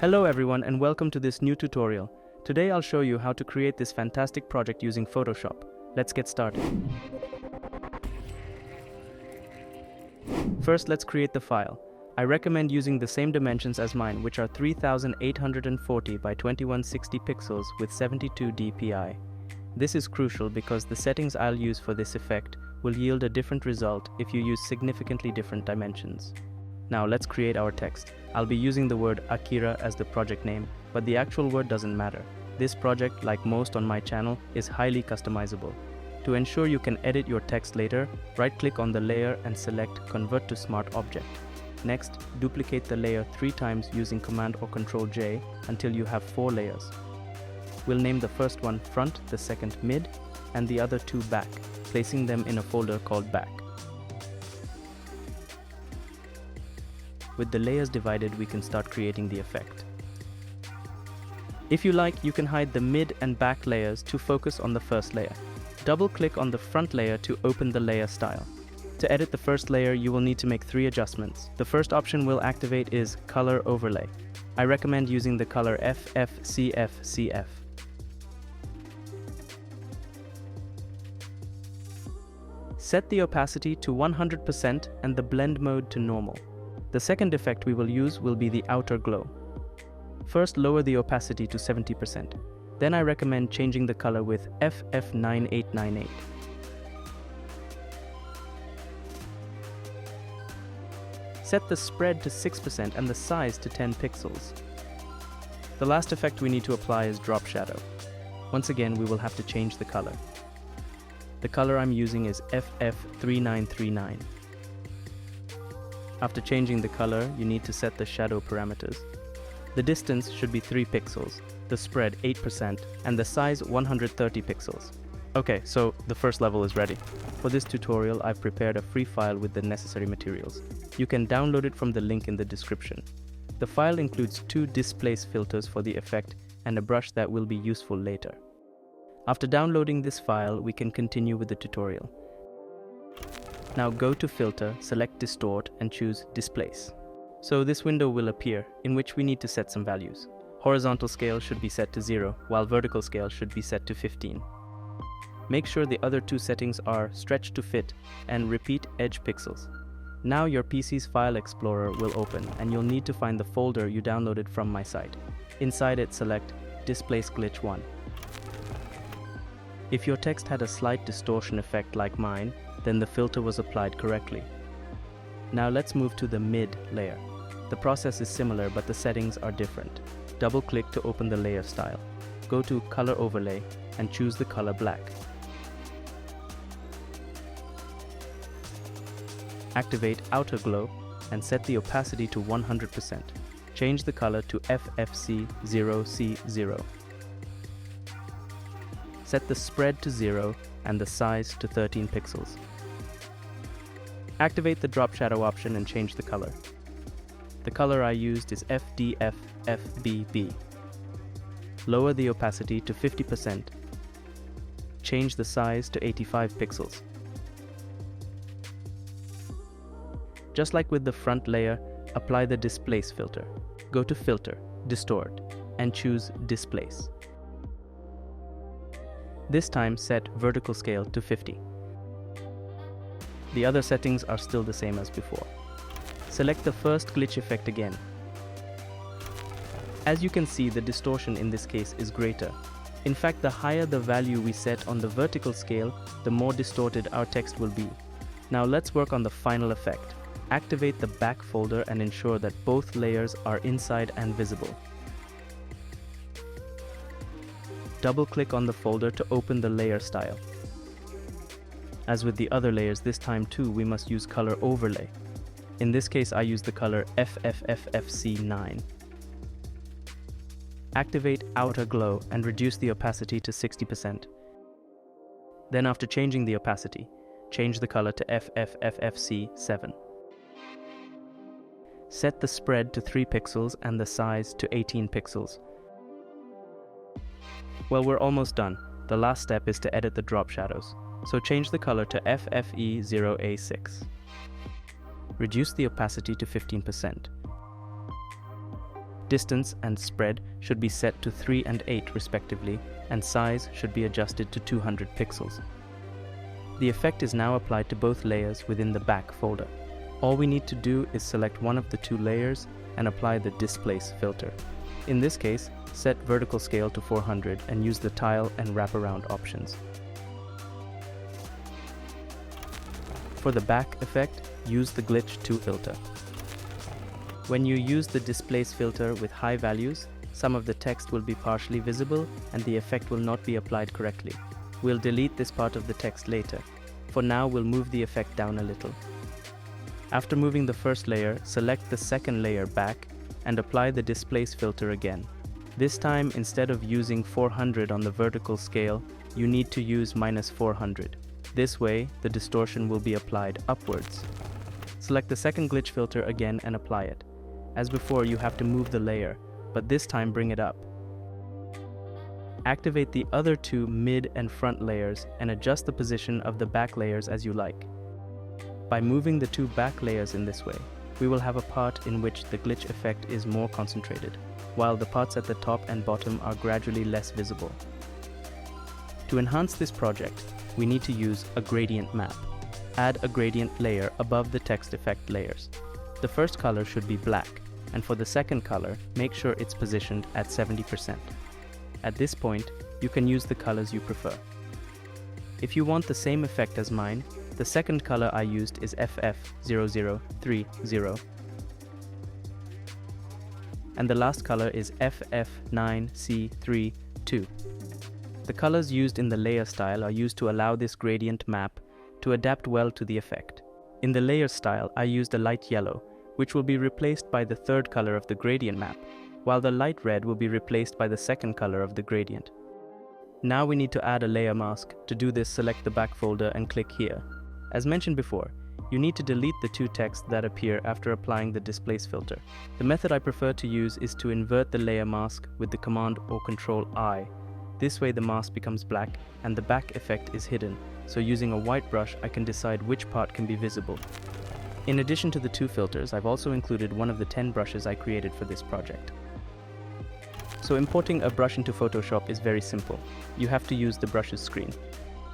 Hello everyone and welcome to this new tutorial. Today I'll show you how to create this fantastic project using Photoshop. Let's get started. First, let's create the file. I recommend using the same dimensions as mine, which are 3840 by 2160 pixels with 72 dpi. This is crucial because the settings I'll use for this effect will yield a different result if you use significantly different dimensions. Now let's create our text. I'll be using the word AKIRA as the project name, but the actual word doesn't matter. This project, like most on my channel, is highly customizable. To ensure you can edit your text later, right-click on the layer and select Convert to Smart Object. Next, duplicate the layer 3 times using Command or Ctrl J until you have 4 layers. We'll name the first one Front, the second Mid, and the other 2 Back, placing them in a folder called Back. With the layers divided, we can start creating the effect. If you like, you can hide the mid and back layers to focus on the first layer. Double-click on the front layer to open the layer style. To edit the first layer, you will need to make 3 adjustments. The first option we'll activate is Color Overlay. I recommend using the color FFCFCF. Set the opacity to 100% and the blend mode to normal. The second effect we will use will be the outer glow. First, lower the opacity to 70%. Then I recommend changing the color with FF9898. Set the spread to 6% and the size to 10 pixels. The last effect we need to apply is drop shadow. Once again, we will have to change the color. The color I'm using is FF3939. After changing the color, you need to set the shadow parameters. The distance should be 3 pixels, the spread 8%, and the size 130 pixels. Okay, so the first level is ready. For this tutorial, I've prepared a free file with the necessary materials. You can download it from the link in the description. The file includes 2 displace filters for the effect and a brush that will be useful later. After downloading this file, we can continue with the tutorial. Now go to Filter, select Distort and choose Displace. So this window will appear, in which we need to set some values. Horizontal scale should be set to 0, while vertical scale should be set to 15. Make sure the other 2 settings are Stretch to Fit and Repeat Edge Pixels. Now your PC's File Explorer will open and you'll need to find the folder you downloaded from my site. Inside it, select Displace Glitch 1. If your text had a slight distortion effect like mine, then the filter was applied correctly. Now let's move to the mid layer. The process is similar, but the settings are different. Double-click to open the layer style. Go to Color Overlay and choose the color black. Activate Outer Glow and set the opacity to 100%. Change the color to FFC0C0. Set the spread to 0 and the size to 13 pixels. Activate the drop shadow option and change the color. The color I used is FDFFBB. Lower the opacity to 50%. Change the size to 85 pixels. Just like with the front layer, apply the Displace filter. Go to Filter, Distort, and choose Displace. This time set vertical scale to 50. The other settings are still the same as before. Select the first glitch effect again. As you can see, the distortion in this case is greater. In fact, the higher the value we set on the vertical scale, the more distorted our text will be. Now let's work on the final effect. Activate the back folder and ensure that both layers are inside and visible. Double-click on the folder to open the layer style. As with the other layers, this time too we must use Color Overlay. In this case, I use the color FFFFC9. Activate Outer Glow and reduce the opacity to 60%. Then after changing the opacity, change the color to FFFFC7. Set the spread to 3 pixels and the size to 18 pixels. Well, we're almost done. The last step is to edit the drop shadows. So change the color to Reduce the opacity to 15%. Distance and spread should be set to 3 and 8 respectively, and size should be adjusted to 200 pixels. The effect is now applied to both layers within the back folder. All we need to do is select one of the two layers and apply the displace filter. In this case, set vertical scale to 400 and use the tile and wraparound options. For the back effect, use the glitch 2 filter. When you use the displace filter with high values, some of the text will be partially visible and the effect will not be applied correctly. We'll delete this part of the text later. For now, we'll move the effect down a little. After moving the first layer, select the second layer back and apply the displace filter again. This time, instead of using 400 on the vertical scale, you need to use -400. This way, the distortion will be applied upwards. Select the second glitch filter again and apply it. As before, you have to move the layer, but this time bring it up. Activate the other two mid and front layers and adjust the position of the back layers as you like. By moving the two back layers in this way, we will have a part in which the glitch effect is more concentrated, while the parts at the top and bottom are gradually less visible. To enhance this project, we need to use a gradient map. Add a gradient layer above the text effect layers. The first color should be black, and for the second color, make sure it's positioned at 70%. At this point, you can use the colors you prefer. If you want the same effect as mine, the second color I used is FF0030, and the last color is FF9C32. The colors used in the layer style are used to allow this gradient map to adapt well to the effect. In the layer style, I used a light yellow, which will be replaced by the third color of the gradient map, while the light red will be replaced by the second color of the gradient. Now we need to add a layer mask. To do this, select the back folder and click here. As mentioned before, you need to delete the two texts that appear after applying the displace filter. The method I prefer to use is to invert the layer mask with the command or control I. This way the mask becomes black and the back effect is hidden, so using a white brush I can decide which part can be visible. In addition to the two filters, I've also included one of the 10 brushes I created for this project. So importing a brush into Photoshop is very simple. You have to use the brushes screen.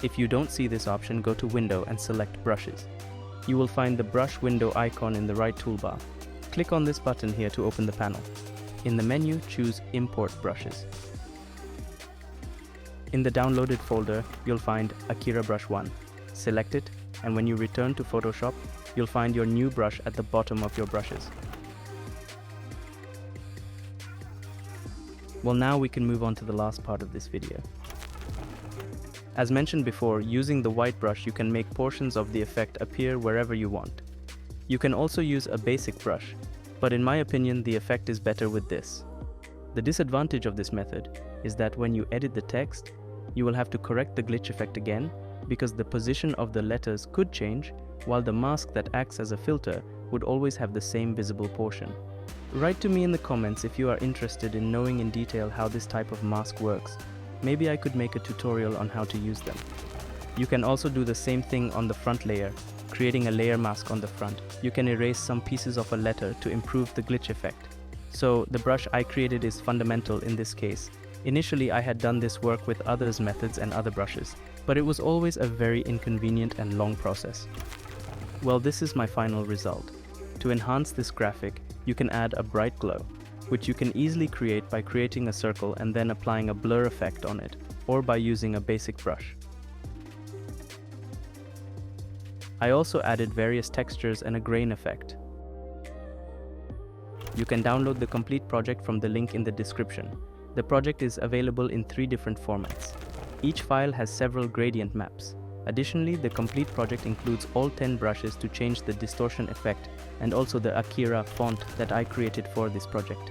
If you don't see this option, go to Window and select Brushes. You will find the brush window icon in the right toolbar. Click on this button here to open the panel. In the menu, choose Import Brushes. In the downloaded folder, you'll find AKIRA Brush 1. Select it, and when you return to Photoshop, you'll find your new brush at the bottom of your brushes. Well, now we can move on to the last part of this video. As mentioned before, using the white brush you can make portions of the effect appear wherever you want. You can also use a basic brush, but in my opinion the effect is better with this. The disadvantage of this method is that when you edit the text, you will have to correct the glitch effect again because the position of the letters could change, while the mask that acts as a filter would always have the same visible portion. Write to me in the comments if you are interested in knowing in detail how this type of mask works. Maybe I could make a tutorial on how to use them. You can also do the same thing on the front layer, creating a layer mask on the front. You can erase some pieces of a letter to improve the glitch effect. So the brush I created is fundamental in this case. Initially I had done this work with others' methods and other brushes, but it was always a very inconvenient and long process. Well, this is my final result. To enhance this graphic, you can add a bright glow, which you can easily create by creating a circle and then applying a blur effect on it, or by using a basic brush. I also added various textures and a grain effect. You can download the complete project from the link in the description. The project is available in 3 different formats. Each file has several gradient maps. Additionally, the complete project includes all 10 brushes to change the distortion effect and also the AKIRA font that I created for this project.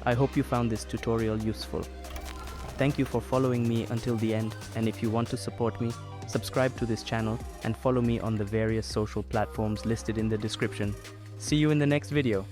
I hope you found this tutorial useful. Thank you for following me until the end, and if you want to support me, subscribe to this channel and follow me on the various social platforms listed in the description. See you in the next video.